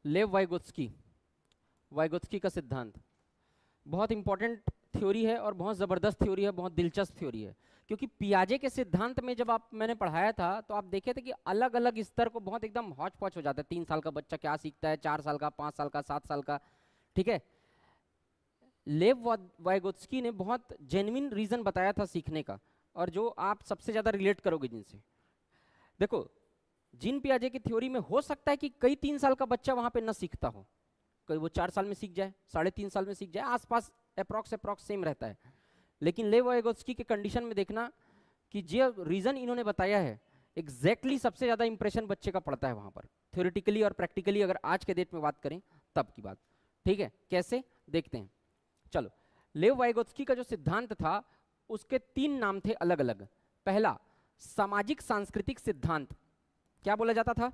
लेव Vygotsky, Vygotsky का सिद्धांत बहुत इंपॉर्टेंट थ्योरी है और बहुत ज़बरदस्त थ्योरी है, बहुत दिलचस्प थ्योरी है। क्योंकि पियाजे के सिद्धांत में जब मैंने पढ़ाया था तो आप देखे थे कि अलग अलग स्तर को बहुत एकदम हौच पौच हो जाता है। 3 साल का बच्चा क्या सीखता है, 4 साल का, 5 साल का, 7 साल का, ठीक है। लेव वाइगोत्स्की ने बहुत जेन्युइन रीजन बताया था सीखने का, और जो आप सबसे ज्यादा रिलेट करोगे जिनसे। देखो, जीन पियाजे की थ्योरी में हो सकता है कि कई 3 साल का बच्चा वहां पे न सीखता हो, कोई वो 4 साल में सीख जाए, 3.5 साल में सीख जाए, आसपास अप्रॉक्स सेम रहता है। लेकिन लेव वाइगोत्स्की के कंडीशन में देखना कि जो रीजन इन्होंने बताया है एग्जैक्टली सबसे ज्यादा इंप्रेशन बच्चे का पड़ता है वहां पर, थ्योरेटिकली और प्रैक्टिकली, अगर आज के डेट में बात करें तब की बात, ठीक है। कैसे देखते हैं, चलो। लेव वाइगोत्स्की का जो सिद्धांत था उसके 3 नाम थे अलग अलग। पहला, सामाजिक सांस्कृतिक सिद्धांत, क्या बोला जाता था?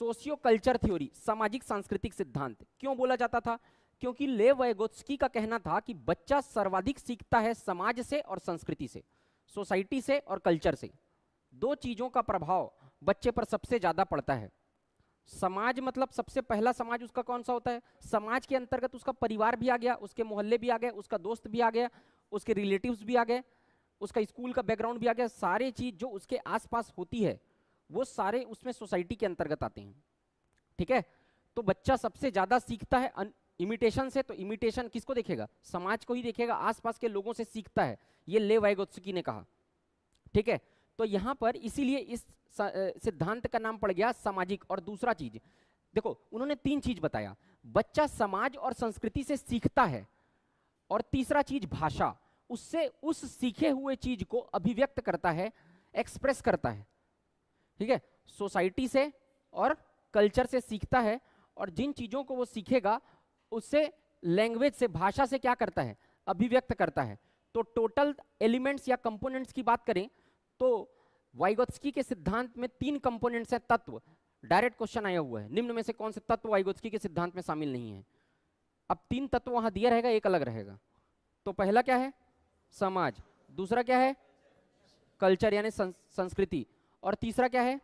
सोशियो कल्चर थ्योरी, सामाजिक सांस्कृतिक सिद्धांत। क्यों बोला जाता था? क्योंकि लेव वाइगोत्स्की का कहना था कि बच्चा सर्वाधिक सीखता है समाज से और संस्कृति से, सोसाइटी से और कल्चर से। 2 चीजों का प्रभाव बच्चे पर सबसे ज्यादा पड़ता है। समाज मतलब सबसे पहला समाज उसका कौन सा होता है? समाज के अंतर्गत उसका परिवार भी आ गया, उसके मोहल्ले भी आ गए, उसका दोस्त भी आ गया, उसके रिलेटिव्स भी आ गए, उसका स्कूल का बैकग्राउंड भी आ गया। सारे चीज जो उसके आसपास होती है वो सारे उसमें सोसाइटी के अंतर्गत आते हैं, ठीक है। तो बच्चा सबसे ज्यादा सीखता है इमिटेशन से, तो इमिटेशन किसको देखेगा? समाज को ही देखेगा, आसपास के लोगों से सीखता है, ये लेव वाइगोत्स्की ने कहा, ठीक है। तो यहां पर इसीलिए इस सिद्धांत का नाम पड़ गया सामाजिक। और दूसरा चीज देखो, उन्होंने 3 चीज बताया, बच्चा समाज और संस्कृति से सीखता है, और तीसरा चीज भाषा, उससे उस सीखे हुए चीज को अभिव्यक्त करता है, एक्सप्रेस करता है, ठीक है। सोसाइटी से और कल्चर से सीखता है, और जिन चीजों को वो सीखेगा उससे लैंग्वेज से, भाषा से क्या करता है? अभिव्यक्त करता है। तो टोटल एलिमेंट्स या कंपोनेंट्स की बात करें तो वाइगोत्स्की के सिद्धांत में 3 कंपोनेंट्स हैं, तत्व। डायरेक्ट क्वेश्चन आया हुआ है, निम्न में से कौन से तत्व वाइगोत्स्की के सिद्धांत में शामिल नहीं है? अब 3 तत्व वहां दिया रहेगा, एक अलग रहेगा। तो पहला क्या है? समाज। दूसरा क्या है? कल्चर यानी संस्कृति। और तीसरा क्या है?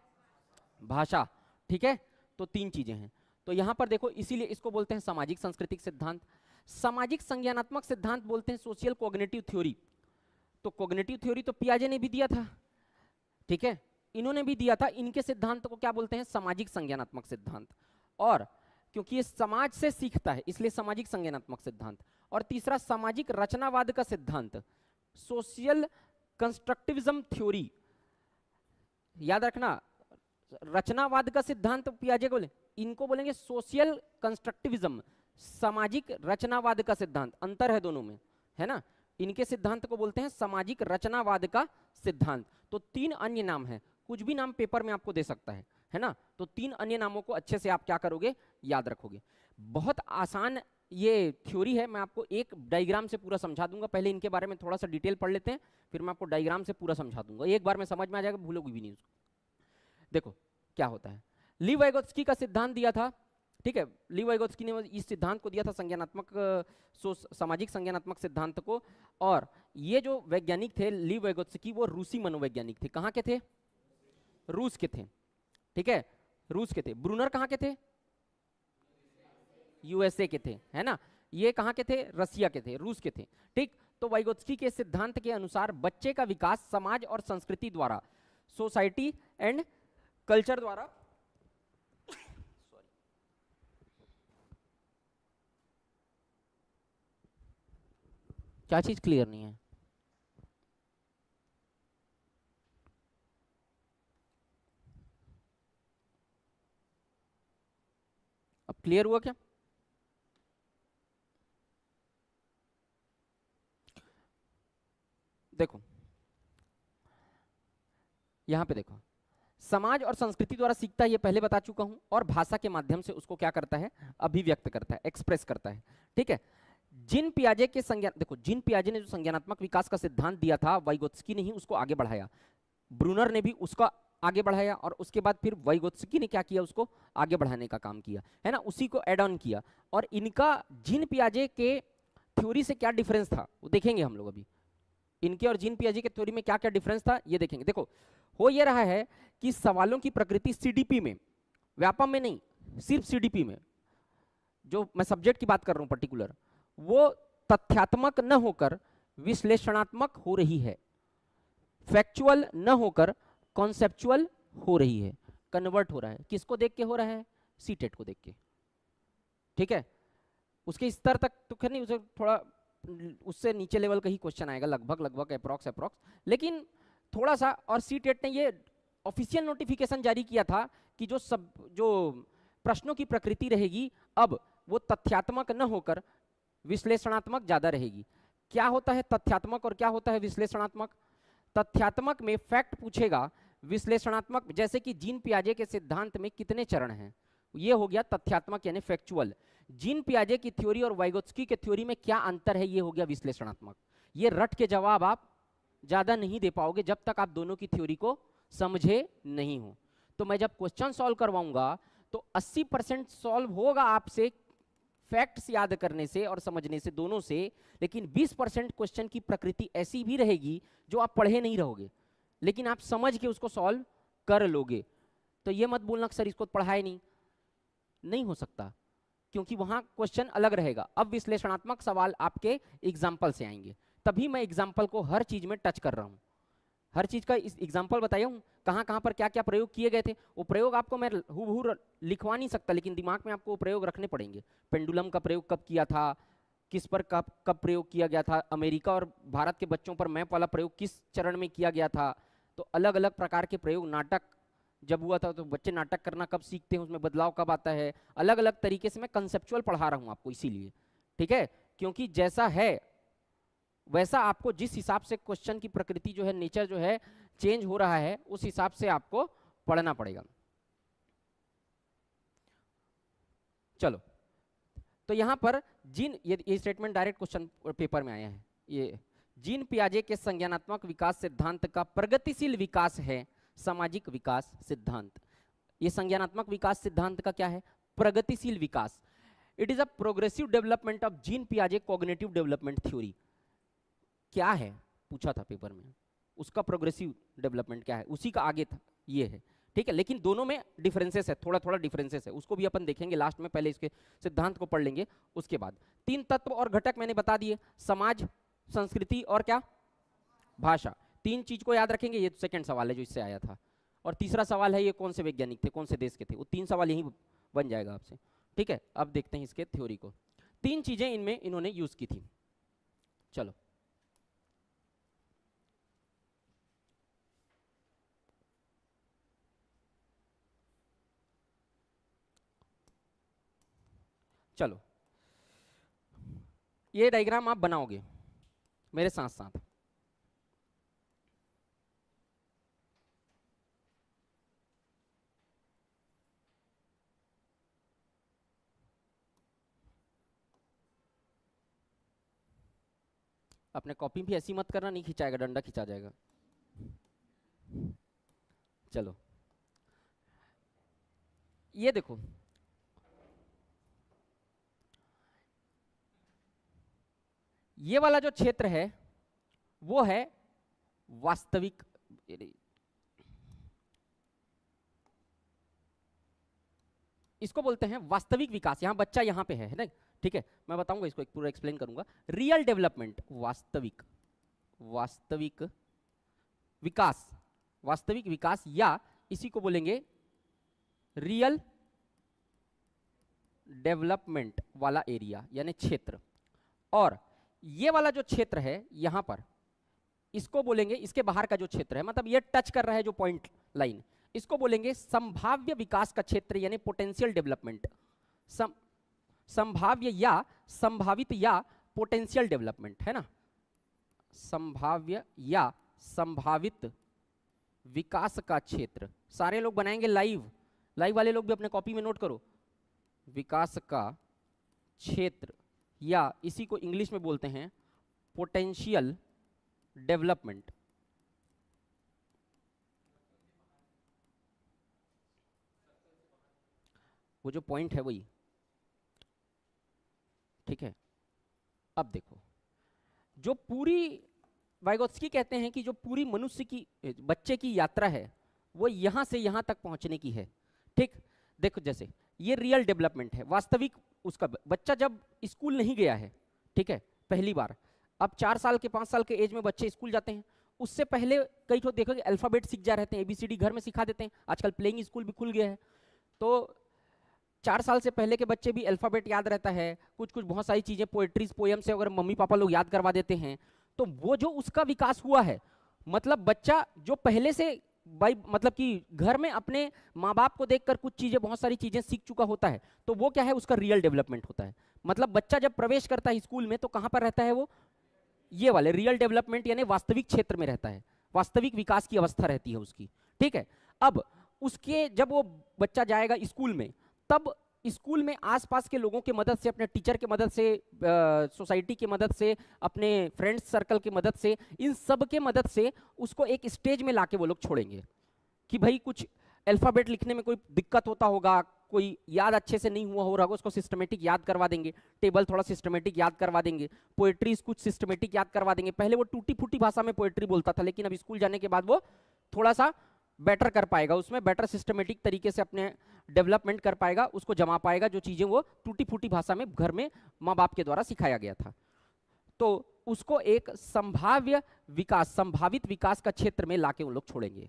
भाषा, ठीक है। तो 3 चीजें हैं। तो यहां पर देखो, इसीलिए इसको बोलते हैं सामाजिक सांस्कृतिक सिद्धांत। सामाजिक संज्ञानात्मक सिद्धांत बोलते हैं सोशल कॉग्निटिव थ्योरी। तो कॉग्निटिव थ्योरी तो पियाजे ने भी दिया था, ठीक है, इन्होंने भी दिया था। इनके सिद्धांत को क्या बोलते हैं? सामाजिक संज्ञानात्मक सिद्धांत। और क्योंकि ये समाज से सीखता है इसलिए सामाजिक संज्ञानात्मक सिद्धांत। और तीसरा सामाजिक रचनावाद का सिद्धांत, सोशल कंस्ट्रक्टिविज्म थ्योरी। याद रखना, रचनावाद का सिद्धांत पियाजे को इनको बोलेंगे सोशल कंस्ट्रक्टिविज्म, सामाजिक रचनावाद का सिद्धांत। अंतर है दोनों में, है ना। इनके सिद्धांत को बोलते हैं सामाजिक रचनावाद का सिद्धांत। तो 3 अन्य नाम हैं, कुछ भी नाम पेपर में आपको दे सकता है ना। तो 3 अन्य नामों को अच्छे से आप क्या करोगे? याद रखोगे। बहुत आसान ये थ्योरी है, मैं आपको एक डायग्राम से पूरा समझा दूंगा। पहले इनके बारे में थोड़ा सा डिटेल पढ़ लेते हैं, फिर मैं आपको डायग्राम से पूरा समझा दूंगा, एक बार में समझ में आ जाएगा, भूलोगे भी नहीं उसको। देखो क्या होता है, ली वाइगोत्स्की का सिद्धांत दिया था, ठीक है। ली वाइगोत्स्की ने इस सिद्धांत को दिया था, संज्ञानात्मक सामाजिक संज्ञानात्मक सिद्धांत को। और ये जो वैज्ञानिक थे ली वाइगोत्स्की, वो रूसी मनोवैज्ञानिक थे। कहाँ के थे? रूस के थे, ठीक है, रूस के थे। ब्रूनर कहाँ के थे? यूएसए के थे, है ना। ये कहाँ के थे? रसिया के थे, रूस के थे, ठीक। तो वाइगोत्स्की के सिद्धांत के अनुसार बच्चे का विकास समाज और संस्कृति द्वारा, सोसाइटी एंड कल्चर द्वारा, क्या चीज क्लियर नहीं है? अब क्लियर हुआ क्या? देखो यहां पे देखो, समाज और संस्कृति द्वारा सीखता है, ये पहले बता चुका हूं। और भाषा के माध्यम से उसको क्या करता है? अभिव्यक्त करता है, एक्सप्रेस करता है, ठीक है। जिन पियाजे के संज्ञान, देखो जिन पियाजे ने जो संज्ञानात्मक विकास का सिद्धांत दिया था, वाइगोत्स्की ने ही उसको आगे बढ़ाया, ब्रूनर ने भी उसका आगे बढ़ाया, और उसके बाद फिर वाइगोत्स्की ने क्या किया? उसको आगे बढ़ाने का काम किया, है ना, उसी को एड ऑन किया। और इनका जिन पियाजे के थ्योरी से क्या डिफरेंस था वो देखेंगे हम लोग अभी। इनके और जिन पियाजे के थ्योरी में क्या क्या डिफरेंस था ये देखेंगे। देखो हो ये रहा है कि सवालों की प्रकृति सीडीपी में, व्यापम में नहीं, सिर्फ सीडीपी में, जो मैं सब्जेक्ट की बात कर रहा हूं पर्टिकुलर, वो तथ्यात्मक न होकर विश्लेषणात्मक हो रही है, फैक्चुअल न होकर कॉन्सेप्चुअल हो रही है, कन्वर्ट हो रहा है। किसको देख के हो रहा है? सीटेट को देख के, ठीक है। उसके स्तर तक तो खैर नहीं, उसे थोड़ा उससे नीचे लेवल का ही क्वेश्चन आएगा, लगभग लगभग अप्रॉक्स, लेकिन थोड़ा सा। और सीटेट ने ये ऑफिशियल नोटिफिकेशन जारी किया था कि जो प्रश्नों की प्रकृति रहेगी अब वो तथ्यात्मक न होकर विश्लेषणात्मक ज्यादा रहेगी। क्या होता है तथ्यात्मक और क्या होता है विश्लेषणात्मक? तथ्यात्मक में फैक्ट पूछेगा, विश्लेषणात्मक जैसे कि जीन पियाजे के सिद्धांत में कितने चरण हैं, ये हो गया तथ्यात्मक यानी फैक्चुअल। जीन पियाजे की थ्योरी और वाइगोत्स्की के थ्योरी में क्या अंतर है, ये हो गया विश्लेषणात्मक। ये रट के जवाब आप ज्यादा नहीं दे पाओगे जब तक आप दोनों की थ्योरी को समझे नहीं हो। तो मैं जब क्वेश्चन सॉल्व करवाऊंगा तो 80% सॉल्व होगा आपसे फैक्ट्स याद करने से और समझने से, दोनों से, लेकिन 20% क्वेश्चन की प्रकृति ऐसी भी रहेगी जो आप पढ़े नहीं रहोगे, लेकिन आप समझ के उसको सॉल्व कर लोगे। तो ये मत बोलना सर इसको पढ़ाए नहीं हो सकता, क्योंकि वहां क्वेश्चन अलग रहेगा। अब विश्लेषणात्मक सवाल आपके एग्जाम्पल से आएंगे, तभी मैं एग्जाम्पल को हर चीज में टच कर रहा हूं, हर चीज का एग्जाम्पल बताया हूं, कहां कहां पर क्या क्या प्रयोग किए गए थे। वो प्रयोग आपको मैं हूबहू लिखवा नहीं सकता, लेकिन दिमाग में आपको वो प्रयोग रखने पड़ेंगे। पेंडुलम का प्रयोग कब किया था, किस पर कब प्रयोग किया गया था, अमेरिका और भारत के बच्चों पर मैप वाला प्रयोग किस चरण में किया गया था। तो अलग अलग प्रकार के प्रयोग, नाटक जब हुआ था तो बच्चे नाटक करना कब सीखते हैं, उसमें बदलाव कब आता है, अलग अलग तरीके से मैं कंसेप्चुअल पढ़ा रहा हूं आपको इसीलिए, ठीक है। क्योंकि जैसा है वैसा आपको, जिस हिसाब से क्वेश्चन की प्रकृति जो है, नेचर जो है चेंज हो रहा है, उस हिसाब से आपको पढ़ना पड़ेगा। चलो, तो यहां पर ये स्टेटमेंट डायरेक्ट क्वेश्चन पेपर में आया है। ये जीन पियाजे के संज्ञानात्मक विकास सिद्धांत का प्रगतिशील विकास है सामाजिक विकास सिद्धांत। ये संज्ञानात्मक विकास सिद्धांत का क्या है? प्रगतिशील विकास। It is a progressive development of Jean पियाजे कॉग्निटिव डेवलपमेंट थ्योरी। क्या है पूछा था पेपर में, उसका प्रोग्रेसिव डेवलपमेंट क्या है, उसी का आगे था, ये है, ठीक है। लेकिन दोनों में डिफरेंसेस है, थोड़ा थोड़ा डिफरेंसेस है, उसको भी अपन देखेंगे लास्ट में। पहले इसके सिद्धांत को पढ़ लेंगे, उसके बाद 3 तत्व और घटक मैंने बता दिए, समाज, संस्कृति और क्या, भाषा। 3 चीज को याद रखेंगे। ये सेकंड सवाल है जो इससे आया था, और तीसरा सवाल है ये कौन से वैज्ञानिक थे, कौन से देश के थे। वो 3 सवाल यही बन जाएगा आपसे, ठीक है। अब देखते हैं इसके थ्योरी को। 3 चीजें इनमें इन्होंने यूज की थी। चलो, चलो ये डायग्राम आप बनाओगे मेरे साथ साथ। अपने कॉपी भी ऐसी मत करना, नहीं खिंचाएगा, डंडा खिंचा जाएगा। चलो, ये देखो, ये वाला जो क्षेत्र है वो है वास्तविक, इसको बोलते हैं वास्तविक विकास। यहां बच्चा यहां पे है ना, ठीक है। मैं बताऊंगा इसको, एक पूरा एक्सप्लेन करूंगा। रियल डेवलपमेंट, वास्तविक विकास, वास्तविक विकास, या इसी को बोलेंगे रियल डेवलपमेंट वाला एरिया यानी क्षेत्र। और ये वाला जो क्षेत्र है यहां पर, इसको बोलेंगे, इसके बाहर का जो क्षेत्र है, मतलब ये टच कर रहा है जो पॉइंट लाइन, इसको बोलेंगे संभाव्य विकास का क्षेत्र यानी पोटेंशियल डेवलपमेंट। संभाव्य या संभावित या पोटेंशियल डेवलपमेंट है ना, संभाव्य या संभावित विकास का क्षेत्र। सारे लोग बनाएंगे लाइव वाले लोग भी अपने कॉपी में नोट करो। विकास का क्षेत्र, या इसी को इंग्लिश में बोलते हैं पोटेंशियल डेवलपमेंट। वो जो पॉइंट है वही, ठीक है। अब देखो, जो पूरी वाइगोत्स्की कहते हैं कि जो पूरी मनुष्य की, बच्चे की यात्रा है वो यहां से यहां तक पहुंचने की है, ठीक। देखो, जैसे ये रियल डेवलपमेंट है, वास्तविक उसका। बच्चा जब स्कूल नहीं गया है, ठीक है, पहली बार, अब 4 साल के 5 साल के एज में बच्चे स्कूल जाते हैं, उससे पहले कई तो देखोगे अल्फाबेट सीख जा रहते हैं, ABCD घर में सिखा देते हैं, आजकल प्लेइंग स्कूल भी खुल गया है, तो 4 साल से पहले के बच्चे भी अल्फाबेट याद रहता है, कुछ कुछ बहुत सारी चीजें पोएट्रीज पोएम से अगर मम्मी पापा लोग याद करवा देते हैं, तो वो जो उसका विकास हुआ है, मतलब बच्चा जो पहले से भाई मतलब कि घर में अपने माँ बाप को देखकर कुछ चीजें बहुत सारी चीजें सीख चुका होता है, तो वो क्या है, उसका रियल डेवलपमेंट होता है। मतलब बच्चा जब प्रवेश करता है स्कूल में तो कहां पर रहता है वो, ये वाले रियल डेवलपमेंट यानी वास्तविक क्षेत्र में रहता है, वास्तविक विकास की अवस्था रहती है उसकी, ठीक है। अब उसके जब वो बच्चा जाएगा स्कूल में, तब स्कूल में आसपास के लोगों की मदद से, अपने टीचर की मदद से, सोसाइटी की मदद से, अपने फ्रेंड्स सर्कल की मदद से, इन सब के मदद से उसको एक स्टेज में लाके वो लोग छोड़ेंगे कि भाई कुछ अल्फाबेट लिखने में कोई दिक्कत होता होगा, कोई याद अच्छे से नहीं हुआ हो रहा होगा, उसको सिस्टमेटिक याद करवा देंगे, टेबल थोड़ा सिस्टमेटिक याद करवा देंगे, पोएट्रीज कुछ सिस्टमेटिक याद करवा देंगे। पहले वो टूटी फूटी भाषा में पोएट्री बोलता था, लेकिन अब स्कूल जाने के बाद वो थोड़ा सा बेटर कर पाएगा, उसमें बेटर सिस्टमेटिक तरीके से अपने डेवलपमेंट कर पाएगा, उसको जमा पाएगा जो चीजें वो टूटी फूटी भाषा में घर में माँ बाप के द्वारा सिखाया गया था। तो उसको एक संभाव्य विकास, संभावित विकास का क्षेत्र में लाके उन लोग छोड़ेंगे।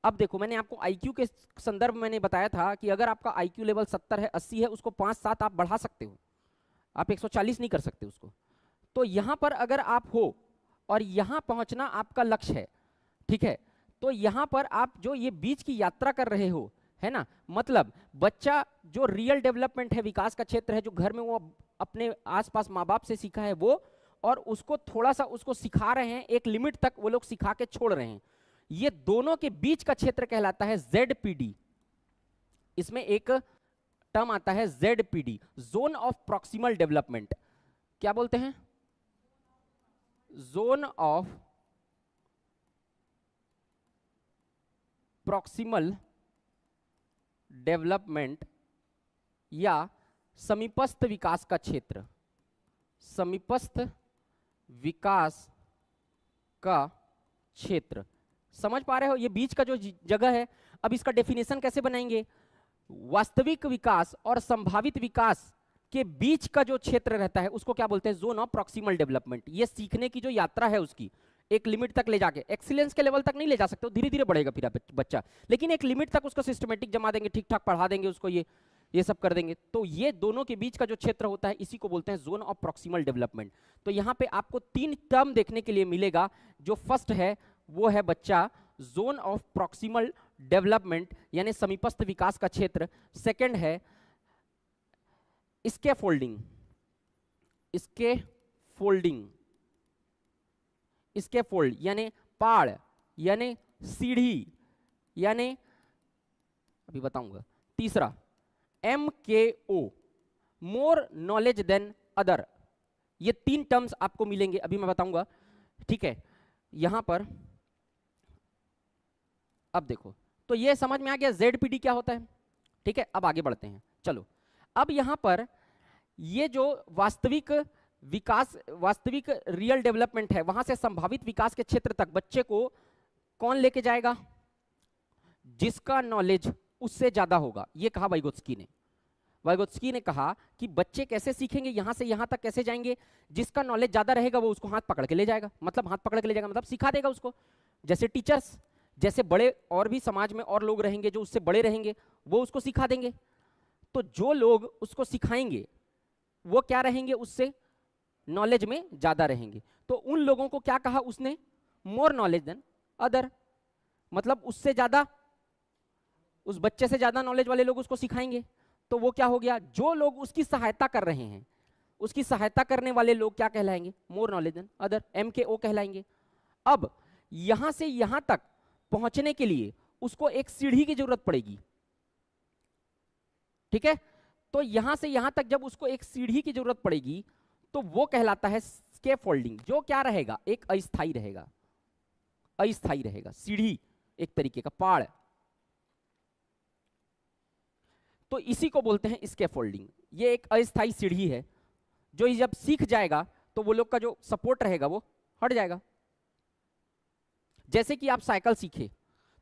अब देखो, मैंने आपको आईक्यू के संदर्भ में मैंने बताया था कि अगर आपका आईक्यू लेवल 70 है, 80 है, उसको 5-7 आप बढ़ा सकते हो, आप 140 नहीं कर सकते उसको। तो यहां पर अगर आप हो और यहां पहुंचना आपका लक्ष्य है, ठीक है, तो यहां पर आप जो ये बीच की यात्रा कर रहे हो, है ना, मतलब बच्चा जो रियल डेवलपमेंट है, विकास का क्षेत्र है, जो घर में वो अपने आसपास माँ बाप से सीखा है वो, और उसको थोड़ा सा उसको सिखा रहे हैं, एक लिमिट तक वो लोग सिखा के छोड़ रहे हैं, ये दोनों के बीच का क्षेत्र कहलाता है ZPD। इसमें एक टर्म आता है ZPD, zone of proximal development. क्या बोलते हैं, जोन ऑफ प्रॉक्सिमल डेवलपमेंट या समीपस्थ विकास का क्षेत्र, समीपस्थ विकास का क्षेत्र। समझ पा रहे हो, ये बीच का जो जगह है। अब इसका डेफिनेशन कैसे बनाएंगे, वास्तविक विकास और संभावित विकास के बीच का जो क्षेत्र रहता है उसको क्या बोलते हैं, जोन ऑफ प्रॉक्सिमल डेवलपमेंट। ये सीखने की जो यात्रा है उसकी एक लिमिट तक ले जाके, एक्सीलेंस के लेवल तक नहीं ले जा सकते, धीरे धीरे बढ़ेगा फिर बच्चा, लेकिन एक लिमिट तक उसको सिस्टमेटिक जमा देंगे, ठीक ठाक पढ़ा देंगे उसको, ये सब कर देंगे। तो ये दोनों के बीच का जो क्षेत्र होता है इसी को बोलते हैं जोन ऑफ प्रॉक्सिमल डेवलपमेंट। तो यहाँ पे आपको 3 टर्म देखने के लिए मिलेगा। जो फर्स्ट है वो है बच्चा जोन ऑफ प्रॉक्सिमल डेवलपमेंट यानी समीपस्थ विकास का क्षेत्र। सेकंड है स्कैफोल्डिंग, स्कैफोल्डिंग, स्कैफोल्ड यानी पाड़ यानी सीढ़ी, यानी अभी बताऊंगा। तीसरा MKO, more knowledge than other. ये 3 टर्म्स आपको मिलेंगे, अभी मैं बताऊंगा, ठीक है। यहां पर अब देखो, तो ये समझ में आ गया ZPD क्या होता है, ठीक है। अब आगे बढ़ते हैं, चलो। अब यहां पर ये जो वास्तविक विकास, वास्तविक रियल डेवलपमेंट है, वहां से संभावित विकास के क्षेत्र तक बच्चे को कौन लेके जाएगा, जिसका नॉलेज उससे ज्यादा होगा। ये कहा वाइगोत्स्की ने। वाइगोत्स्की ने कहा कि बच्चे कैसे सीखेंगे, यहां से यहां तक कैसे जाएंगे, जिसका नॉलेज ज्यादा रहेगा वो उसको हाथ पकड़ के ले जाएगा, मतलब हाथ पकड़ के ले जाएगा मतलब सिखा देगा उसको। जैसे टीचर्स, जैसे बड़े और भी समाज में और लोग रहेंगे जो उससे बड़े रहेंगे, वो उसको सिखा देंगे। तो जो लोग उसको सिखाएंगे वो क्या रहेंगे, उससे नॉलेज में ज्यादा रहेंगे। तो उन लोगों को क्या कहा उसने, मोर नॉलेज देन अदर, मतलब उससे ज्यादा, उस बच्चे से ज्यादा नॉलेज वाले लोग उसको सिखाएंगे। तो वो क्या हो गया, जो लोग उसकी सहायता कर रहे हैं, उसकी सहायता करने वाले लोग क्या कहलाएंगे, more knowledge than other, MKO कहलाएंगे। अब यहां से यहां तक पहुंचने के लिए उसको एक सीढ़ी की जरूरत पड़ेगी, ठीक है। तो यहां से यहां तक जब उसको एक सीढ़ी की जरूरत पड़ेगी तो वो कहलाता है स्कैफोल्डिंग, जो क्या रहेगा, एक अस्थाई रहेगा, अस्थाई रहेगा, सीढ़ी एक तरीके का पाड़। तो इसी को बोलते हैं स्कैफोल्डिंग। ये एक अस्थाई सीढ़ी है जो जब सीख जाएगा तो वो लोग का जो सपोर्ट रहेगा वो हट जाएगा। जैसे कि आप साइकिल सीखे,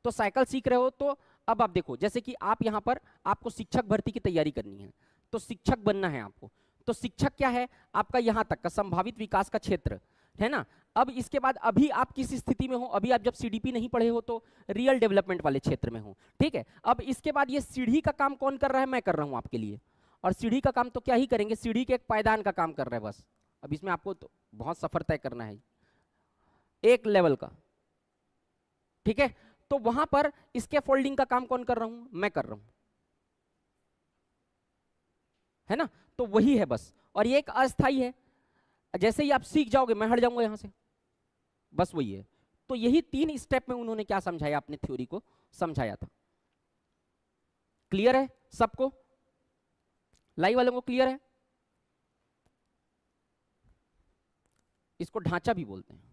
तो साइकिल सीख रहे हो तो अब आप देखो, जैसे कि आप यहाँ पर आपको शिक्षक भर्ती की तैयारी करनी है, तो शिक्षक बनना है आपको, तो शिक्षक क्या है आपका यहाँ तक का संभावित विकास का क्षेत्र है ना। अब इसके बाद अभी आप किस स्थिति में हो, अभी आप जब सीडीपी नहीं पढ़े हो तो रियल डेवलपमेंट वाले क्षेत्र में हो, ठीक है। अब इसके बाद ये सीढ़ी का काम कौन कर रहा है, मैं कर रहा हूँ आपके लिए, और सीढ़ी का काम तो क्या ही करेंगे, सीढ़ी के एक पायदान का काम कर रहा है बस। अब इसमें आपको तो बहुत सफर तय करना है एक लेवल का, ठीक है। तो वहां पर इसके फोल्डिंग का काम कौन कर रहा हूं, मैं कर रहा हूं, है ना। तो वही है बस, और ये एक अस्थाई है, जैसे ही आप सीख जाओगे मैं हट जाऊंगा यहां से, बस वही है। तो यही 3 स्टेप में उन्होंने क्या समझाया, अपने थ्योरी को समझाया था। क्लियर है सबको, लाइव वालों को क्लियर है। इसको ढांचा भी बोलते हैं।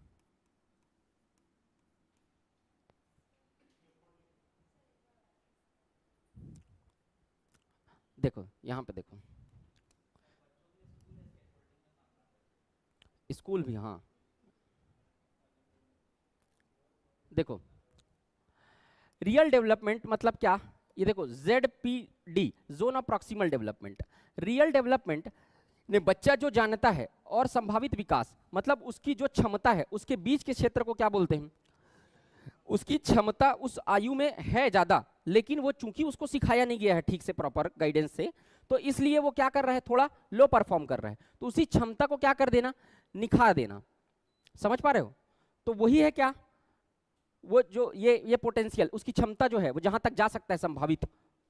देखो यहां पे देखो, स्कूल भी, हाँ देखो रियल डेवलपमेंट मतलब क्या, ये देखो ZPD zone of proximal development, real development ने बच्चा जो जानता है और संभावित विकास मतलब उसकी जो क्षमता है उसके बीच के क्षेत्र को क्या बोलते हैं, उसकी क्षमता उस आयु में है ज्यादा, लेकिन वो चूंकि उसको सिखाया नहीं गया है ठीक से प्रॉपर गाइडेंस से, तो इसलिए वो क्या कर रहा है, थोड़ा लो परफॉर्म कर रहा है, तो उसी क्षमता को क्या कर देना, निखार देना। समझ पा रहे हो। तो वही है क्या, वो जो ये पोटेंशियल, उसकी क्षमता जो है वो जहां तक जा सकता है संभावित,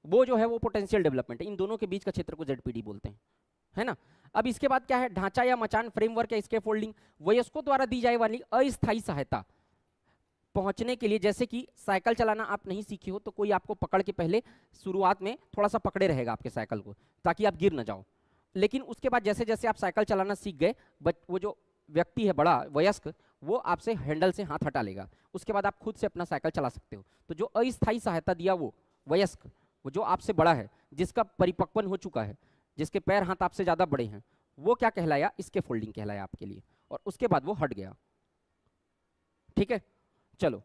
वो जो है वो पोटेंशियल डेवलपमेंट है। इन दोनों के बीच का क्षेत्र को ZPD बोलते हैं, है ना। अब इसके बाद क्या है, ढांचा या मचान, फ्रेमवर्क या स्कैफोल्डिंग, वयस्कों द्वारा दी जाए वाली अस्थायी सहायता पहुंचने के लिए। जैसे कि साइकिल चलाना आप नहीं सीखे हो तो कोई आपको पकड़ के पहले शुरुआत में थोड़ा सा पकड़े रहेगा आपके साइकिल को, ताकि आप गिर ना जाओ, लेकिन उसके बाद जैसे जैसे आप साइकिल चलाना सीख गए, वो जो व्यक्ति है बड़ा वयस्क, वो आपसे हैंडल से हाथ हटा लेगा, उसके बाद आप खुद से अपना साइकिल चला सकते हो। तो जो अस्थायी सहायता दिया वो वयस्क, वो जो आपसे बड़ा है, जिसका परिपक्वन हो चुका है, जिसके पैर हाथ आपसे ज्यादा बड़े हैं, वो क्या कहलाया, इसके फोल्डिंग कहलाया आपके लिए, और उसके बाद वो हट गया। ठीक है, चलो।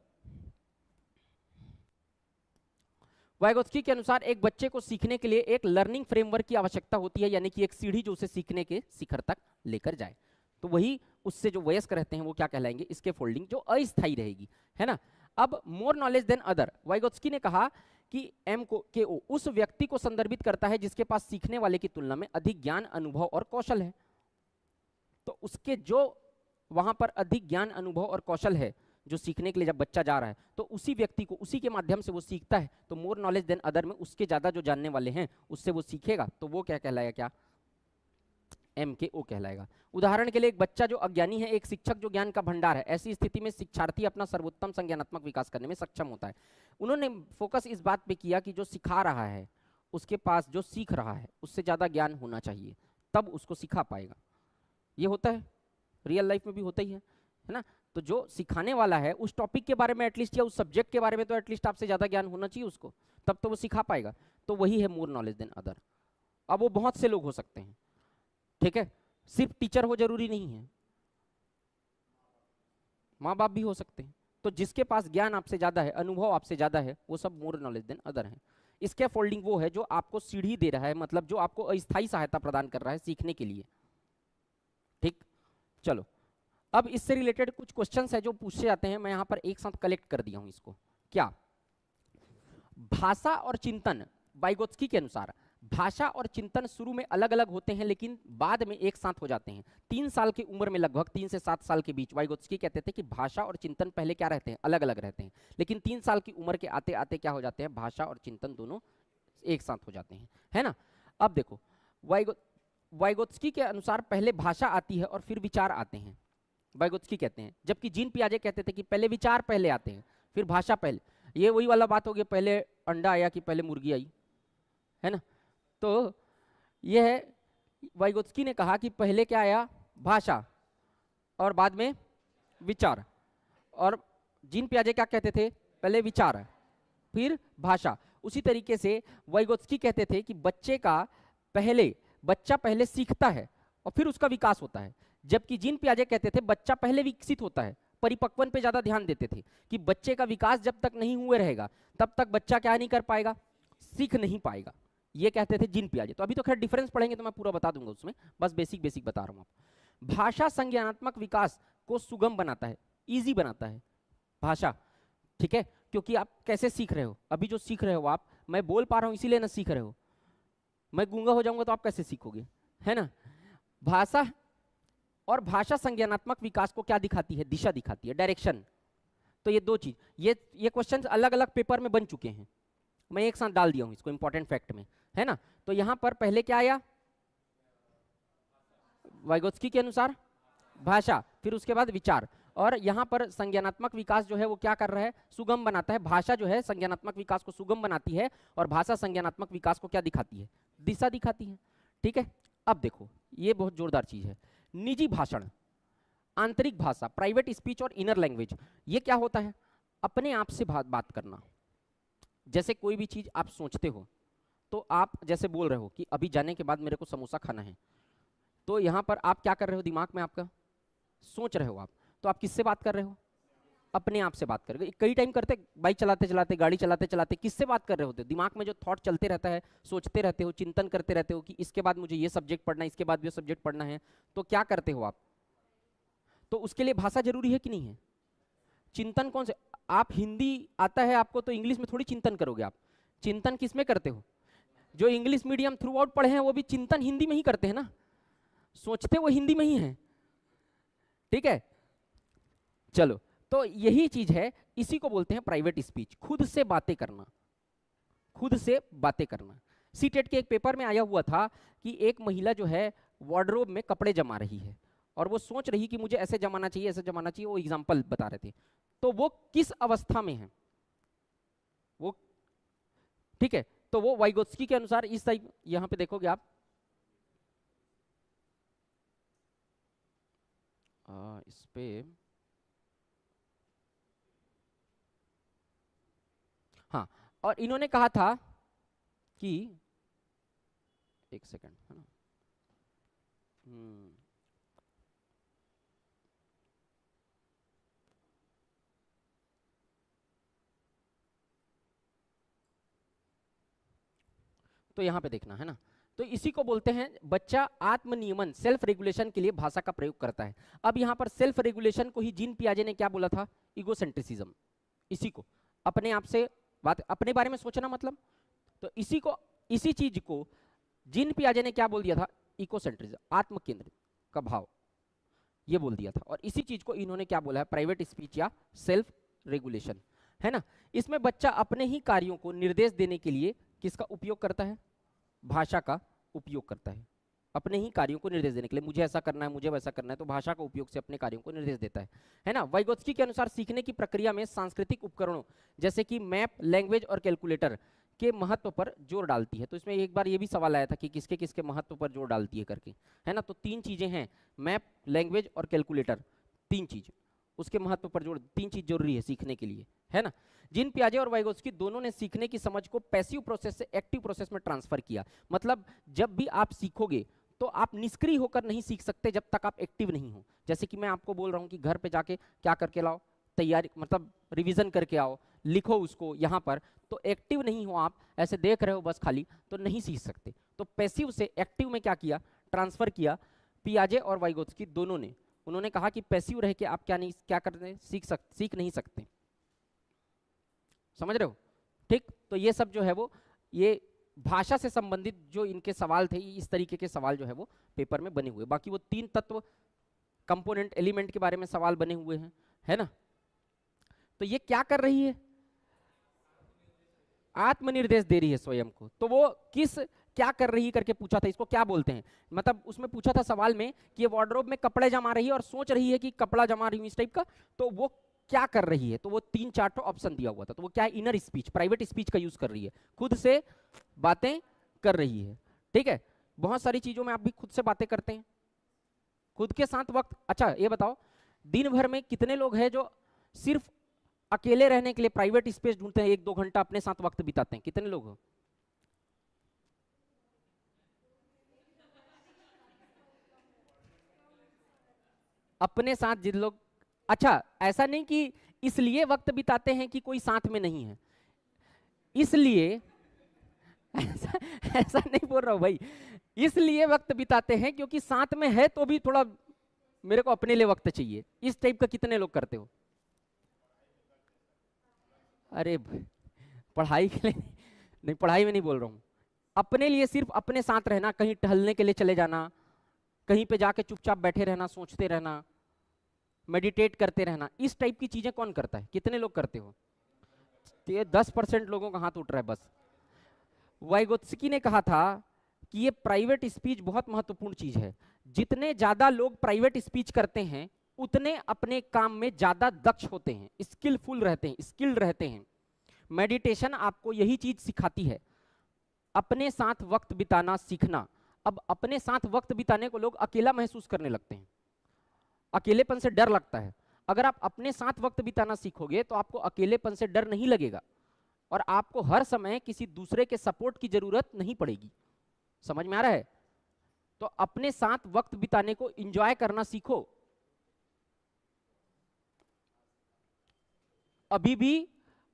वाइगोत्स्की के अनुसार एक बच्चे को सीखने के लिए एक लर्निंग फ्रेमवर्क की आवश्यकता होती है, यानी कि एक सीढ़ी जो उसे सीखने के शिखर तक लेकर जाए। तो वही उससे जो वयस्क रहते हैं वो क्या कहलाएंगे, इसके फोल्डिंग, जो अस्थायी रहेगी, है ना। अब more knowledge than other, Vygotsky ने कहा कि MKO उस व्यक्ति को संदर्भित करता है जिसके पास सीखने वाले की तुलना में अधिक ज्ञान, अनुभव और कौशल है। तो उसके जो वहां पर अधिक ज्ञान, अनुभव और कौशल है, जो सीखने के लिए जब बच्चा जा रहा है, तो उसी व्यक्ति को, उसी के माध्यम से वो सीखता है। तो मोर नॉलेज देन अदर में उसके ज्यादा जो जानने वाले हैं उससे वो सीखेगा, तो वो क्या कहलाएगा, क्या MKO कहलाएगा। उदाहरण के लिए एक बच्चा जो अज्ञानी है, एक शिक्षक जो ज्ञान का भंडार है, ऐसी स्थिति में शिक्षार्थी अपना सर्वोत्तम संज्ञानात्मक विकास करने में सक्षम होता है। उन्होंने फोकस इस बात पे किया कि जो सिखा रहा है उसके पास जो सीख रहा है उससे ज्यादा ज्ञान होना चाहिए, तब उसको सिखा पाएगा। ये होता है, रियल लाइफ में भी होता ही है ना। तो जो सिखाने वाला है उस टॉपिक के बारे में एटलीस्ट, या उस सब्जेक्ट के बारे में तो एटलीस्ट आपसे ज्यादा ज्ञान होना चाहिए उसको, तब तो वो सिखा पाएगा। तो वही है मोर नॉलेज देन अदर। अब वो बहुत से लोग हो सकते हैं, ठीक है, सिर्फ टीचर हो जरूरी नहीं है, माँ बाप भी हो सकते हैं। तो जिसके पास ज्ञान आपसे ज्यादा है, अनुभव आपसे ज्यादा है, वो सब मोर नॉलेज देन अदर है। इसके फोल्डिंग वो है जो आपको सीढ़ी दे रहा है, मतलब जो आपको अस्थायी सहायता प्रदान कर रहा है सीखने के लिए। ठीक, चलो। अब इससे रिलेटेड कुछ क्वेश्चंस है जो पूछे जाते हैं, मैं यहां पर एक साथ कलेक्ट कर दिया हूं इसको। क्या भाषा और चिंतन, वाइगोत्स्की के अनुसार भाषा और चिंतन शुरू में अलग अलग होते हैं लेकिन बाद में एक साथ हो जाते हैं। 3 साल की उम्र में, लगभग 3 से 7 साल के बीच, वाइगोत्स्की कहते थे कि भाषा और चिंतन पहले क्या रहते हैं, अलग अलग रहते हैं, लेकिन 3 साल की उम्र के आते आते क्या हो जाते हैं, भाषा और चिंतन दोनों एक साथ हो जाते हैं, है ना। अब देखो, वाइगोत्स्की के अनुसार पहले भाषा आती है और फिर विचार आते हैं, वाइगोत्स्की कहते हैं, जबकि जीन पियाजे कहते थे कि पहले विचार पहले आते हैं फिर भाषा पहले। ये वही वाला बात हो गया, पहले अंडा आया कि पहले मुर्गी आई, है ना। तो यह है, वाइगोत्स्की ने कहा कि पहले क्या आया, भाषा, और बाद में विचार। और जीन पियाजे क्या कहते थे, पहले विचार फिर भाषा। उसी तरीके से वाइगोत्स्की कहते थे कि बच्चा पहले सीखता है और फिर उसका विकास होता है, जबकि जीन पियाजे कहते थे बच्चा पहले विकसित होता है, परिपक्वन पे ज्यादा ध्यान देते थे कि बच्चे का विकास जब तक नहीं हुए रहेगा तब तक बच्चा क्या नहीं कर पाएगा, सीख नहीं पाएगा। ये कहते थे जीन पियाजे। तो अभी तो खैर डिफरेंस पढ़ेंगे तो मैं पूरा बता दूंगा उसमें, बस बेसिक बेसिक बता रहा हूँ आपको। भाषा संज्ञानात्मक विकास को सुगम बनाता है, इजी बनाता है भाषा, ठीक है, क्योंकि आप कैसे सीख रहे हो, अभी जो सीख रहे हो आप, मैं बोल पा रहा हूं इसीलिए ना सीख रहे हो, मैं गूंगा हो जाऊंगा तो आप कैसे सीखोगे, है ना। भाषा और भाषा संज्ञानात्मक विकास को क्या दिखाती है, दिशा दिखाती है, डायरेक्शन। तो ये दो चीज, ये क्वेश्चंस अलग अलग पेपर में बन चुके हैं, मैं एक साथ डाल दिया हूं इसको इंपॉर्टेंट फैक्ट में, है ना। तो यहां पर पहले क्या आया, वाइगोत्स्की के अनुसार भाषा, फिर उसके बाद विचार, और यहाँ पर संज्ञानात्मक विकास जो है वो क्या कर रहा है, सुगम बनाता है। भाषा जो है संज्ञानात्मक विकास को सुगम बनाती है और भाषा संज्ञानात्मक विकास को क्या दिखाती है, दिशा दिखाती है, ठीक है। अब देखो ये बहुत जोरदार चीज है, निजी भाषण, आंतरिक भाषा, प्राइवेट स्पीच और इनर लैंग्वेज। ये क्या होता है, अपने आप से बात करना। जैसे कोई भी चीज आप सोचते हो तो आप जैसे बोल रहे हो कि अभी जाने के बाद मेरे को समोसा खाना है, तो यहाँ पर आप क्या कर रहे हो, दिमाग में आपका सोच रहे हो आप, तो आप किससे बात कर रहे हो, अपने आप से बात कर रहे हो। कई टाइम करते, बाइक चलाते चलाते, गाड़ी चलाते चलाते, किससे बात कर रहे होते हो, दिमाग में जो थॉट चलते रहता है, सोचते रहते हो, चिंतन करते रहते हो कि इसके बाद मुझे ये सब्जेक्ट पढ़ना है, इसके बाद ये सब्जेक्ट पढ़ना है, तो क्या करते हो आप, तो उसके लिए भाषा जरूरी है कि नहीं है, चिंतन कौन से, आप हिंदी आता है आपको तो इंग्लिश में थोड़ी चिंतन करोगे आप, चिंतन किस में करते हो, जो इंग्लिश मीडियम थ्रू आउट पढ़े हैं वो भी चिंतन हिंदी में ही करते हैं ना, सोचते वो हिंदी में ही है, ठीक है। चलो, तो यही चीज है, इसी को बोलते हैं प्राइवेट स्पीच, खुद से बातें करना, खुद से बातें करना। सीटेट के एक पेपर में आया हुआ था कि एक महिला जो है वार्डरोब में कपड़े जमा रही है और वो सोच रही कि मुझे ऐसे जमाना चाहिए, ऐसे जमाना चाहिए, वो एग्जाम्पल बता रहे थे, तो वो किस अवस्था में है वो, ठीक है। तो वो वाइगोत्स्की के अनुसार इस टाइप, यहां पे देखोगे आप, इस पे हाँ, और इन्होंने कहा था कि, एक सेकंड, है ना, तो यहां पे देखना है ना, तो इसी को बोलते हैं बच्चा आत्मनियमन, सेल्फ रेगुलेशन के लिए भाषा का प्रयोग करता है। अब यहां पर सेल्फ रेगुलेशन को ही जीन पियाजे ने क्या बोला था, इगोसेंट्रिसिज्म, इसी को अपने आप से बात, अपने बारे में सोचना मतलब, तो इसी को, इसी चीज को जीन पियाजे ने क्या बोल दिया था, इकोसेंट्रिज्म, आत्म केंद्रित का भाव, ये बोल दिया था। और इसी चीज को इन्होंने क्या बोला है, प्राइवेट स्पीच या सेल्फ रेगुलेशन, है ना। इसमें बच्चा अपने ही कार्यों को निर्देश देने के लिए किसका उपयोग करता है, भाषा का उपयोग करता है, अपने ही कार्यों को निर्देश देने के लिए, मुझे ऐसा करना है, मुझे वैसा करना है, तो भाषा का उपयोग से अपने कार्यों को निर्देश देता है ना। वाइगोत्स्की के अनुसार सीखने की प्रक्रिया में सांस्कृतिक उपकरणों जैसे कि मैप, लैंग्वेज और कैलकुलेटर के महत्व पर जोर डालती है। तो इसमें एक बार ये भी सवाल आया था कि किसके किसके महत्व पर जोर डालती है करके, है ना। तो तीन चीजें हैं, मैप, लैंग्वेज और कैलकुलेटर, तीन चीज, उसके महत्व पर जोर, तीन चीज जरूरी है सीखने के लिए, है ना। जीन पियाजे और वाइगोत्स्की दोनों ने सीखने की समझ को पैसिव प्रोसेस से एक्टिव प्रोसेस में ट्रांसफर किया। मतलब जब भी आप सीखोगे तो आप निष्क्रिय होकर नहीं सीख सकते जब तक आप एक्टिव नहीं हो। जैसे कि मैं आपको बोल रहा हूं कि घर पे जाके क्या करके लाओ, तैयारी, मतलब रिवीजन करके आओ, लिखो उसको यहाँ पर, तो एक्टिव नहीं हो आप, ऐसे देख रहे हो बस खाली, तो नहीं सीख सकते। तो पैसिव से एक्टिव में क्या किया, ट्रांसफर किया पियाजे और वाइगोत्स्की दोनों ने। उन्होंने कहा कि पैसिव रह के आप क्या करते, सीख नहीं सकते, समझ रहे हो, ठीक। तो ये सब जो है वो, ये भाषा से संबंधित जो इनके सवाल थे, इस तरीके के सवाल जो है वो पेपर में बने हुए। बाकी वो तीन तत्व, कंपोनेंट, एलिमेंट के बारे में सवाल बने हुए हैं, है ना। तो ये क्या कर रही है, आत्मनिर्देश दे रही है स्वयं को। तो वो किस, क्या कर रही करके पूछा था, इसको क्या बोलते हैं, मतलब उसमें पूछा था सवाल में कि ये वार्डरोब में कपड़े जमा रही है और सोच रही है कि कपड़ा जमा रही हूं इस टाइप का, तो वो क्या कर रही है, तो वो तीन चार तो ऑप्शन दिया हुआ था। तो वो क्या है, इनर स्पीच, प्राइवेट स्पीच का यूज कर रही है, खुद से बातें कर रही है, ठीक है। बहुत सारी चीजों में आप भी खुद से बातें करते हैं, खुद के साथ वक्त। अच्छा ये बताओ, दिन भर में कितने लोग हैं जो सिर्फ अकेले रहने के लिए प्राइवेट स्पेस ढूंढते हैं, एक दो घंटा अपने साथ वक्त बिताते हैं, कितने लोग हो? अपने साथ जिन लोग अच्छा, ऐसा नहीं कि इसलिए वक्त बिताते हैं कि कोई साथ में नहीं है, इसलिए ऐसा ऐसा नहीं बोल रहा हूं भाई, इसलिए वक्त बिताते हैं क्योंकि साथ में है तो भी थोड़ा मेरे को अपने लिए वक्त चाहिए। इस टाइप का कितने लोग करते हो? अरे पढ़ाई के लिए नहीं, पढ़ाई में नहीं बोल रहा हूँ, अपने लिए सिर्फ अपने साथ रहना, कहीं टहलने के लिए चले जाना, कहीं पे जाके चुपचाप बैठे रहना, सोचते रहना, मेडिटेट करते रहना, इस टाइप की चीजें कौन करता है? कितने लोग करते हो? ये 10% लोगों का हाथ उठ रहा है बस। वाइगोत्स्की ने कहा था कि ये प्राइवेट स्पीच बहुत महत्वपूर्ण चीज है, जितने ज्यादा लोग प्राइवेट स्पीच करते हैं उतने अपने काम में ज्यादा दक्ष होते हैं, स्किलफुल रहते हैं, स्किल्ड रहते हैं। मेडिटेशन आपको यही चीज सिखाती है, अपने साथ वक्त बिताना सीखना। अब अपने साथ वक्त बिताने को लोग अकेला महसूस करने लगते हैं, अकेलेपन से डर लगता है। अगर आप अपने साथ वक्त बिताना सीखोगे तो आपको अकेलेपन से डर नहीं लगेगा और आपको हर समय किसी दूसरे के सपोर्ट की जरूरत नहीं पड़ेगी। समझ में आ रहा है? तो अपने साथ वक्त बिताने को एंजॉय करना सीखो। अभी भी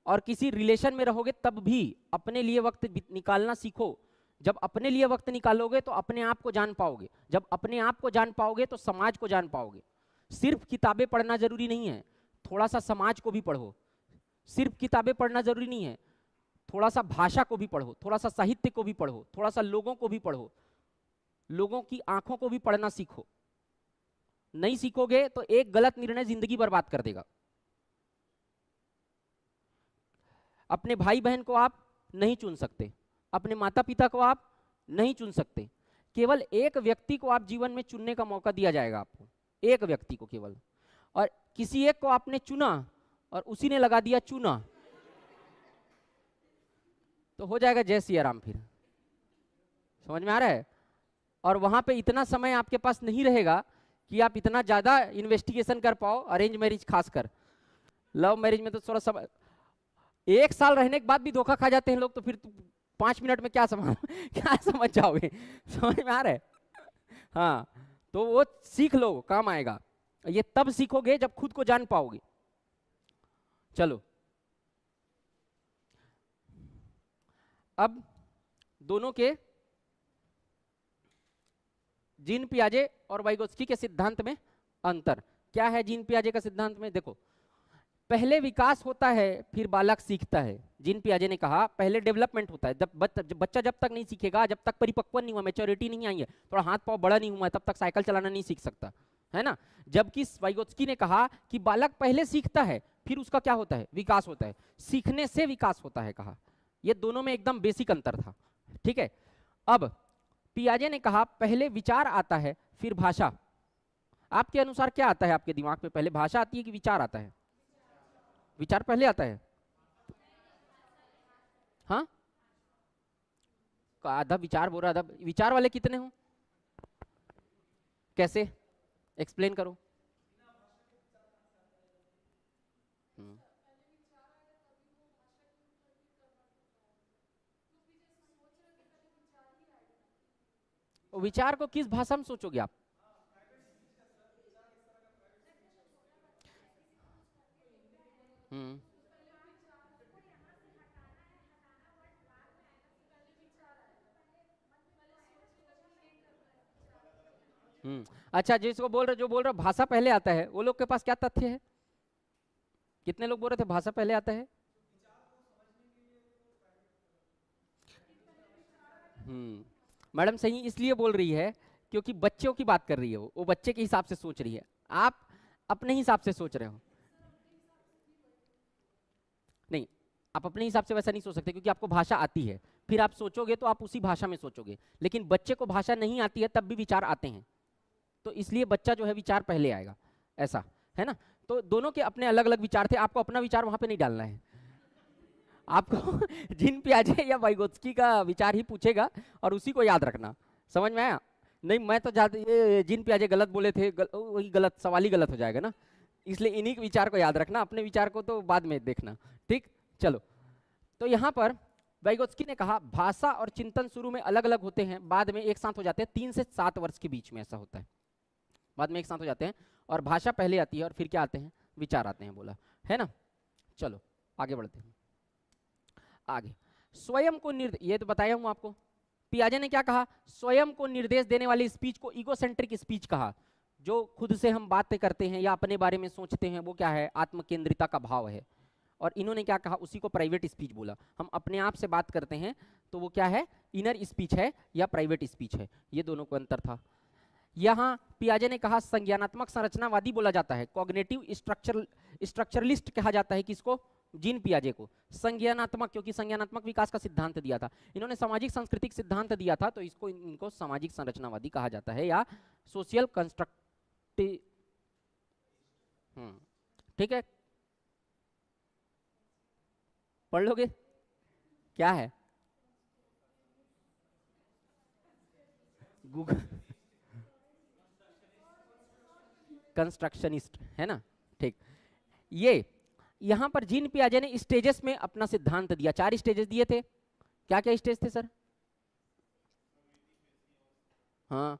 और किसी रिलेशन में रहोगे तब भी अपने लिए वक्त निकालना सीखो। जब अपने लिए वक्त निकालोगे तो अपने आप को जान पाओगे, जब अपने आप को जान पाओगे तो समाज को जान पाओगे। सिर्फ किताबें पढ़ना जरूरी नहीं है, थोड़ा सा समाज को भी पढ़ो। सिर्फ किताबें पढ़ना जरूरी नहीं है, थोड़ा सा भाषा को भी पढ़ो, थोड़ा सा साहित्य को भी पढ़ो, थोड़ा सा लोगों को भी पढ़ो, लोगों की आंखों को भी पढ़ना सीखो। नहीं सीखोगे तो एक गलत निर्णय जिंदगी बर्बाद कर देगा। अपने भाई बहन को आप नहीं चुन सकते, अपने माता पिता को आप नहीं चुन सकते, केवल एक व्यक्ति को आप जीवन में चुनने का मौका दिया जाएगा आपको, एक व्यक्ति को केवल। और किसी एक को आपने चुना और उसी ने लगा दिया चुना, तो हो जाएगा जय सिया राम। फिर समझ में आ रहा है? और वहां पे इतना समय आपके पास नहीं रहेगा कि आप इतना ज्यादा इन्वेस्टिगेशन कर पाओ। अरेंज मैरिज खासकर, लव मैरिज में तो थोड़ा समय, 1 साल रहने के बाद भी धोखा खा जाते हैं लोग, तो फिर 5 मिनट में क्या समझ जाओगे? समझ में आ रहा है? हाँ, तो वो सीख लो, काम आएगा। ये तब सीखोगे जब खुद को जान पाओगे। चलो, अब दोनों के, जीन पियाजे और वाइगोत्स्की के सिद्धांत में अंतर क्या है? जीन पियाजे का सिद्धांत में देखो, पहले विकास होता है फिर बालक सीखता है। जीन पियाजे ने कहा पहले डेवलपमेंट होता है, बच्चा जब तक नहीं सीखेगा, जब तक परिपक्व नहीं हुआ, मैच्योरिटी नहीं आई है, थोड़ा हाथ पांव बड़ा नहीं हुआ है, तब तक साइकिल चलाना नहीं सीख सकता है ना। जबकि वाइगोत्स्की ने कहा कि बालक पहले सीखता है फिर उसका क्या होता है? विकास होता है, सीखने से विकास होता है। कहा ये दोनों में एकदम बेसिक अंतर था। ठीक है, अब पियाजे ने कहा पहले विचार आता है फिर भाषा। आपके अनुसार क्या आता है आपके दिमाग में? पहले भाषा आती है कि विचार आता है? विचार पहले आता है। हाँ, आधा विचार बोल रहा, आधा विचार वाले कितने हो? कैसे एक्सप्लेन करो। विचार को किस भाषा में सोचोगे आप? अच्छा, जिसको बोल रहे, जो बोल रहे भाषा पहले आता है, वो लोग के पास क्या तथ्य है? कितने लोग बोल रहे थे भाषा पहले आता है? मैडम सही इसलिए बोल रही है क्योंकि बच्चों की बात कर रही है, वो बच्चे के हिसाब से सोच रही है, आप अपने हिसाब से सोच रहे हो। नहीं, आप अपने हिसाब से वैसा नहीं सोच सकते क्योंकि आपको भाषा आती है, फिर आप सोचोगे तो आप उसी भाषा में सोचोगे। लेकिन बच्चे को भाषा नहीं आती है तब भी विचार आते हैं, तो इसलिए बच्चा जो है विचार पहले आएगा, ऐसा है ना। तो दोनों के अपने अलग अलग विचार थे, आपको अपना विचार वहां पे नहीं डालना है। आपको जीन पियाजे या वाइगोत्स्की का विचार ही पूछेगा और उसी को याद रखना। समझ में आया? नहीं, मैं तो ज्यादा ये जीन पियाजे गलत बोले थे, वही गलत, सवाल ही गलत हो जाएगा ना, इसलिए इन्हीं के विचार को याद रखना, अपने विचार को तो बाद में देखना। ठीक, चलो। तो यहाँ पर वाइगोत्स्की ने कहा भाषा और चिंतन शुरू में अलग अलग होते हैं, बाद में एक साथ हो जाते हैं। 3 से 7 वर्ष के बीच में ऐसा होता है, बाद में एक साथ हो जाते हैं और भाषा पहले आती है और फिर क्या आते हैं? विचार आते हैं बोला, है ना। चलो आगे बढ़ते हैं। आगे स्वयं को ये तो बताया हूं आपको। पियाजे ने क्या कहा, स्वयं को निर्देश देने वाली स्पीच को ईगोसेंट्रिक स्पीच कहा। जो खुद से हम बातें करते हैं या अपने बारे में सोचते हैं वो क्या है, आत्मकेंद्रिता का भाव है। और इन्होंने क्या कहा, उसी को प्राइवेट स्पीच बोला। हम अपने आप से बात करते हैं तो वो क्या है, इनर स्पीच है या प्राइवेट स्पीच है, ये दोनों को अंतर था। यहाँ पियाजे ने कहा संज्ञानात्मक संरचनावादी बोला जाता है, कॉग्निटिव स्ट्रक्चरलिस्ट कहा जाता है किसको, जीन पियाजे को। संज्ञानात्मक, क्योंकि संज्ञानात्मक विकास का सिद्धांत दिया था इन्होंने, सामाजिक सांस्कृतिक सिद्धांत दिया था, तो इसको इनको सामाजिक संरचनावादी कहा जाता है या सोशल कंस्ट्रक्टिव। ठीक है, पढ़ लोगे क्या है, गूगल कंस्ट्रक्शनिस्ट है ना। ठीक, ये यहां पर जीन पियाजे ने स्टेजेस में अपना सिद्धांत दिया। 4 स्टेजेस दिए थे, क्या क्या स्टेज थे सर? हाँ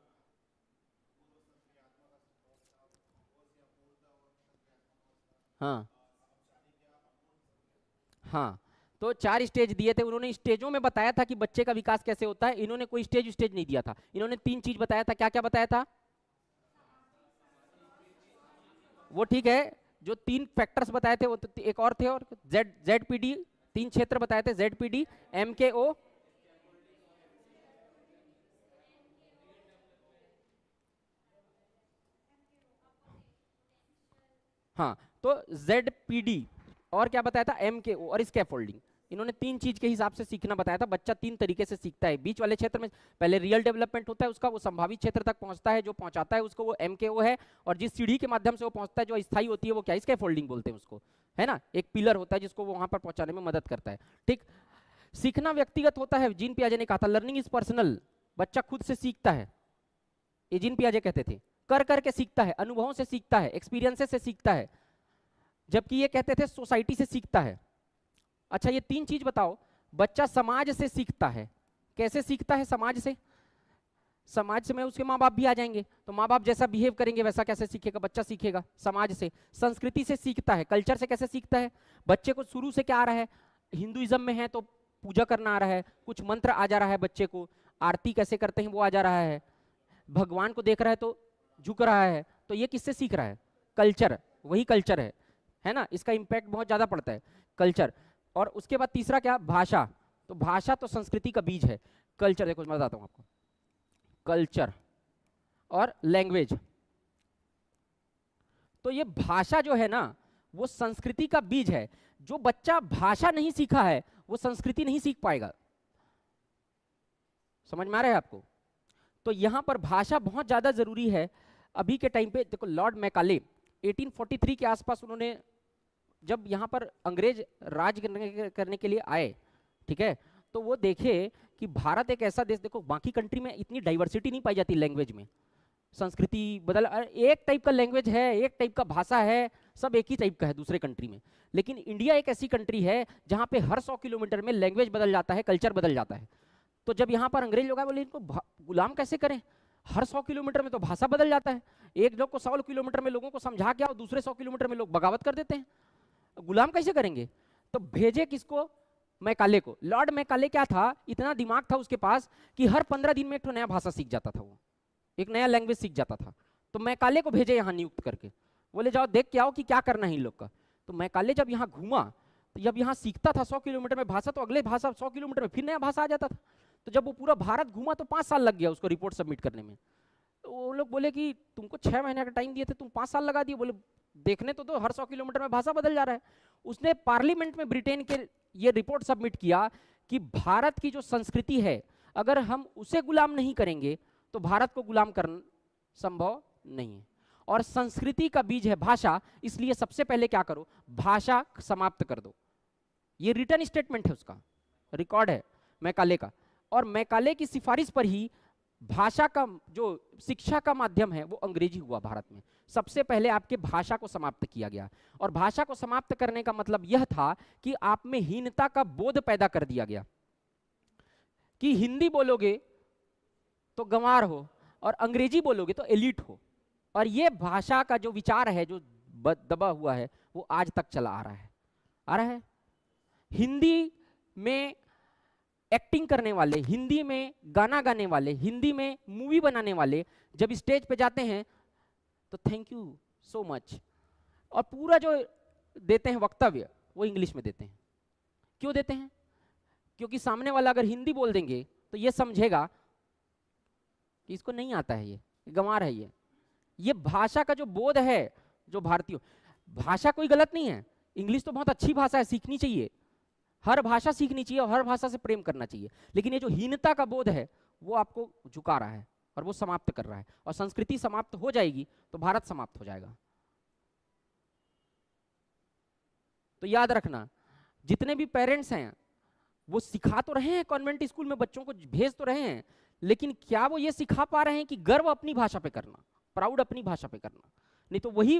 हाँ हाँ, तो 4 स्टेज दिए थे उन्होंने। स्टेजों में बताया था कि बच्चे का विकास कैसे होता है। इन्होंने कोई स्टेज नहीं दिया था, इन्होंने 3 चीज बताया था। क्या क्या बताया था? वो ठीक है, जो 3 फैक्टर्स बताए थे वो तो एक और थे, और ZPD, 3 क्षेत्र बताए थे, ZPD, MKO, हाँ तो ZPD, और क्या बताया था, MKO और स्कैफोल्डिंग। इन्होंने 3 चीज के हिसाब से सीखना बताया था। बच्चा 3 तरीके से सीखता है। बीच वाले क्षेत्र में पहले रियल डेवलपमेंट होता है उसका, वो संभावित क्षेत्र तक पहुंचता है, जो पहुंचाता है उसको वो MKO है, और जिस सीढ़ी के माध्यम से वो पहुंचता है जो स्थायी होती है वो क्या, स्कैफोल्डिंग बोलते हैं उसको, है ना। एक पिलर होता है जिसको वो वहां पर पहुंचाने में मदद करता है। ठीक, सीखना व्यक्तिगत होता है। जीन पियाजे ने कहा था लर्निंग इज पर्सनल, बच्चा खुद से सीखता है, ये जीन पियाजे कहते थे। कर करके सीखता है, अनुभवों से सीखता है, एक्सपीरियंसेस से सीखता है, जबकि ये कहते थे सोसाइटी से सीखता है। अच्छा ये 3 चीज बताओ, बच्चा समाज से सीखता है। कैसे सीखता है? समाज से। समाज से में उसके माँ बाप भी आ जाएंगे, तो माँ बाप जैसा बिहेव करेंगे वैसा कैसे सीखेगा, बच्चा सीखेगा समाज से। संस्कृति से सीखता है, कल्चर से कैसे सीखता है, बच्चे को शुरू से क्या आ रहा है, हिंदुइज्म में है तो पूजा करना आ रहा है, कुछ मंत्र आ जा रहा है बच्चे को, आरती कैसे करते हैं वो आ जा रहा है, भगवान को देख रहा है तो झुक रहा है, तो ये किससे सीख रहा है? कल्चर, वही कल्चर है ना। इसका इंपैक्ट बहुत ज्यादा पड़ता है, कल्चर। और उसके बाद तीसरा क्या, भाषा। तो भाषा तो संस्कृति का बीज है। कल्चर देखो मैं बताता हूं आपको, कल्चर और लैंग्वेज, तो ये भाषा जो है ना वो संस्कृति का बीज है। जो बच्चा भाषा नहीं सीखा है वो संस्कृति नहीं सीख पाएगा। समझ में आ रहा है आपको? तो यहां पर भाषा बहुत ज्यादा जरूरी है। अभी के टाइम पे देखो, लॉर्ड मैकाले 1843 के आसपास उन्होंने, जब यहाँ पर अंग्रेज राज करने के लिए आए, ठीक है, तो वो देखे कि भारत एक ऐसा देश, देखो बाकी कंट्री में इतनी डाइवर्सिटी नहीं पाई जाती लैंग्वेज में, संस्कृति बदल, एक टाइप का लैंग्वेज है, एक टाइप का भाषा है, सब एक ही टाइप का है दूसरे कंट्री में। लेकिन इंडिया एक ऐसी कंट्री है जहाँ पे हर 100 किलोमीटर में लैंग्वेज बदल जाता है, कल्चर बदल जाता है। तो जब यहाँ पर अंग्रेज लोग आए, बोले इनको गुलाम कैसे करें, हर 100 किलोमीटर में तो भाषा बदल जाता है। एक लोग को 100 किलोमीटर में लोगों को समझा के आओ, दूसरे 100 किलोमीटर में लोग बगावत कर देते हैं, गुलाम कैसे करेंगे? तो भेजे किसको, मैकाले को। लॉर्ड मैकाले क्या था, इतना दिमाग था उसके पास कि हर 15 दिन में एक नया भाषा सीख जाता था, वो एक नया लैंग्वेज सीख जाता था। तो मैकाले को भेजे यहाँ नियुक्त करके, बोले जाओ देख के आओ कि क्या करना है इन लोग का। तो मैकाले जब यहाँ घूमा, तो जब यहाँ सीखता था 100 किलोमीटर में भाषा, तो अगले भाषा 100 किलोमीटर में फिर नया भाषा आ जाता था। तो जब वो पूरा भारत घूमा तो 5 साल लग गया उसको रिपोर्ट सबमिट करने में। तो वो लोग बोले कि तुमको 6 महीने का टाइम दिए थे, तुम 5 साल लगा दिए। बोले देखने तो दो, हर 100 किलोमीटर में भाषा बदल जा रहा है। उसने पार्लियामेंट में ब्रिटेन के ये रिपोर्ट सबमिट किया कि भारत की जो संस्कृति है, अगर हम उसे गुलाम नहीं करेंगे तो भारत को गुलाम करना संभव नहीं है। और संस्कृति का बीज है भाषा, इसलिए सबसे पहले क्या करो, भाषा समाप्त कर दो। ये रिटर्न स्टेटमेंट है, उसका रिकॉर्ड है मैकाले का। और मैकाले की सिफारिश पर ही भाषा का जो शिक्षा का माध्यम है वो अंग्रेजी हुआ भारत में। सबसे पहले आपके भाषा को समाप्त किया गया, और भाषा को समाप्त करने का मतलब यह था कि आप में हीनता का बोध पैदा कर दिया गया कि हिंदी बोलोगे तो गंवार हो और अंग्रेजी बोलोगे तो एलीट हो। और ये भाषा का जो विचार है, जो दबा हुआ है वो आज तक चला आ रहा है। हिंदी में एक्टिंग करने वाले, हिंदी में गाना गाने वाले, हिंदी में मूवी बनाने वाले जब स्टेज पे जाते हैं तो थैंक यू सो मच, और पूरा जो देते हैं वक्तव्य वो इंग्लिश में देते हैं। क्यों देते हैं? क्योंकि सामने वाला अगर हिंदी बोल देंगे तो ये समझेगा कि इसको नहीं आता है, ये गंवार है। ये भाषा का जो बोध है, जो भारतीय भाषा कोई गलत नहीं है, इंग्लिश तो बहुत अच्छी भाषा है, सीखनी चाहिए, हर भाषा सीखनी चाहिए और हर भाषा से प्रेम करना चाहिए, लेकिन ये जो हीनता का बोध है वो आपको झुका रहा है और वो समाप्त कर रहा है, और संस्कृति समाप्त हो जाएगी तो भारत समाप्त हो जाएगा। तो याद रखना, जितने भी पेरेंट्स हैं वो सिखा तो रहे हैं, कॉन्वेंट स्कूल में बच्चों को भेज तो रहे हैं, लेकिन क्या वो ये सिखा पा रहे हैं कि गर्व अपनी भाषा पे करना, प्राउड अपनी भाषा पे करना? नहीं तो वही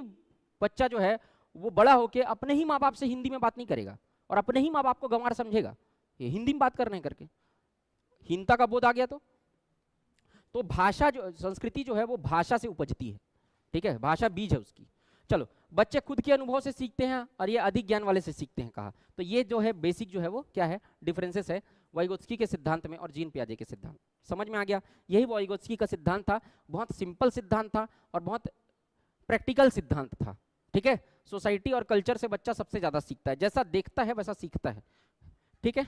बच्चा जो है वो बड़ा होके अपने ही माँ बाप से हिंदी में बात नहीं करेगा और अपने ही माँ बाप को गंवार समझेगा, ये हिंदी में बात कर रहे हैं करके। हीनता का बोध आ गया तो भाषा जो, संस्कृति जो है वो भाषा से उपजती है, ठीक है, भाषा बीज है उसकी। चलो, बच्चे खुद के अनुभव से सीखते हैं और ये अधिक ज्ञान वाले से सीखते हैं, कहा। तो ये जो है बेसिक जो है वो क्या है, डिफरेंसेस है वाइगोत्स्की के सिद्धांत में और जीन पियाजे के सिद्धांत। समझ में आ गया? यही वाइगोत्स्की का सिद्धांत था, बहुत सिंपल सिद्धांत था और बहुत प्रैक्टिकल सिद्धांत था, ठीक है। सोसाइटी और कल्चर से बच्चा सबसे ज्यादा सीखता है, जैसा देखता है वैसा सीखता है, ठीक है।